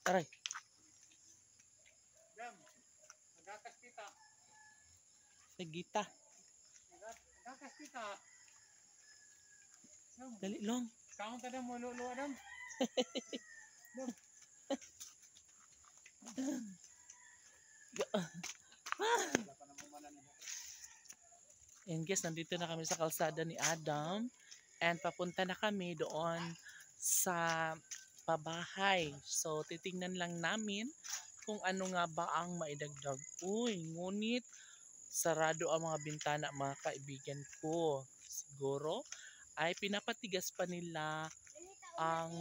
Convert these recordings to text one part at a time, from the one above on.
Aray. Dam, nagakas kita. Nagita. Nagakas kita. Dam, Dali long. kaon ka na mo lolo Dam. Dam. And guys, nandito na kami sa kalsada ni Adam. And papunta na kami doon sa pabahay. So, titingnan lang namin kung ano nga ba ang maidagdag. Uy, ngunit sarado ang mga bintana, mga kaibigan ko. Siguro ay pinapatigas pa nila ang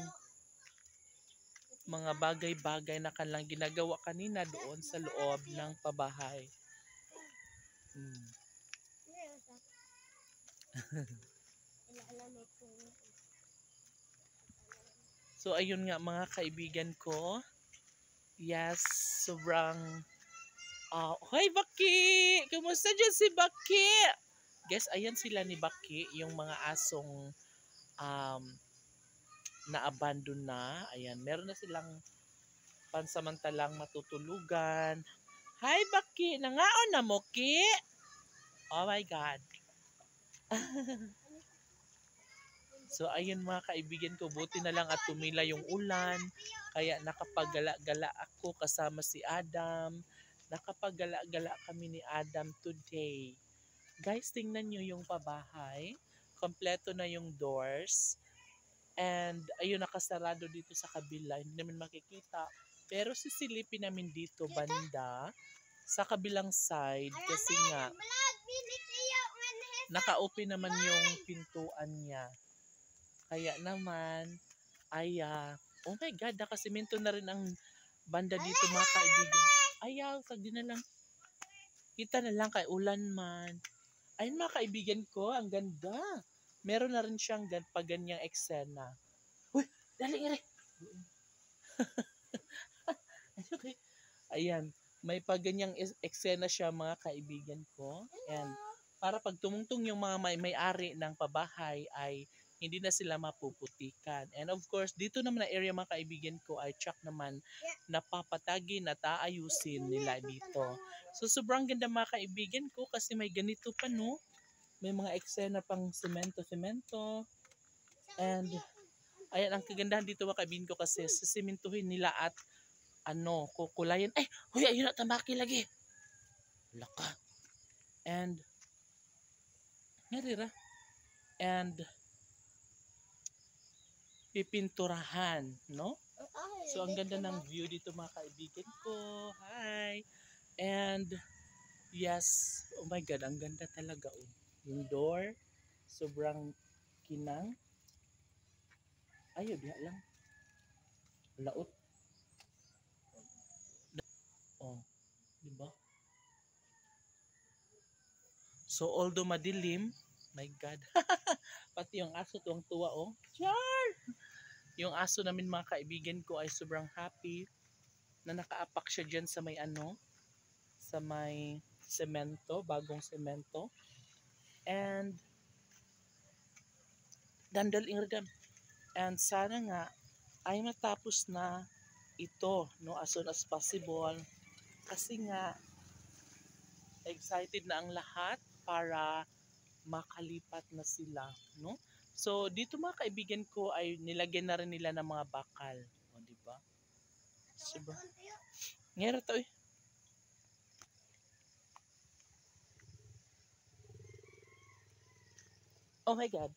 mga bagay-bagay na kanilang ginagawa kanina doon sa loob ng pabahay. So ayun nga mga kaibigan ko. Yes, sobrang Hoy Baki! Kumusta dyan si Baki? Guys, ayan sila ni Baki, yung mga asong na-abandon na. Ayan, meron na silang pansamantalang matutulugan. Hi Baki! Nangaon na mo, Ki? Oh my God. So ayun mga kaibigan ko, buti na lang at tumila yung ulan. Kaya nakapaggala-gala ako kasama si Adam. Nakapaggala-gala kami ni Adam today. Guys, tingnan nyo yung pabahay. Kompleto na yung doors. And ayun, nakasarado dito sa kabila. Hindi namin makikita. Pero sisilipin namin dito banda sa kabilang side kasi nga naka-open naman yung pintuan niya. Kaya naman ay oh my God, nakasimento na rin ang banda dito mga kaibigan. Ayaw, sagdi na lang. Kita na lang kay ulan man. Ayun mga kaibigan ko, ang ganda. Meron na rin siyang paganyang eksena. Uy, dali ire. Okay. Ayan, may paganyang eksena siya mga kaibigan ko. And para pag tumungtong yung mga may-ari ng pabahay ay hindi na sila mapuputikan. And of course, dito naman na area mga kaibigan ko ay tsak naman napapatagin at aayusin nila dito. So sobrang ganda mga kaibigan ko kasi may ganito pa no. May mga eksena pang semento. And ayan ang kagandahan dito mga kaibigan ko kasi sisimentuhin nila at kukulayan. Ay, huy, ayun na tambaki lagi. Laka. And ngarira. And pipinturahan, no? So, ang ganda ng view dito mga kaibigan ko. Hi! And, yes, oh my God, ang ganda talaga. Oh. Yung door, sobrang kinang. Ayaw, diha lang. Laot. Oh, diba? So, although madilim, my God. Pati yung aso tuwang tuwa, oh. Char! Yung aso namin mga kaibigan ko ay sobrang happy na nakaapak siya dyan sa may sa may semento, bagong semento. And dandal ingredam. And sana nga ay matapos na ito no as soon as possible kasi nga excited na ang lahat para makalipat na sila, no? So dito mga kaibigan ko ay nilagyan na rin nila ng mga bakal, o di ba? Diba? Ngera to eh. Oh my God.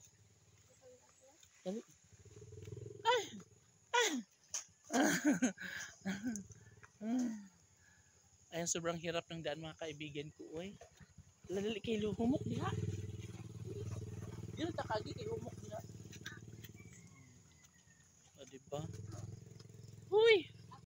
Ay. Ayan, sobrang hirap ng daan mga kaibigan ko, oy. Lalali kay humok diha. Dito takagi kay humok.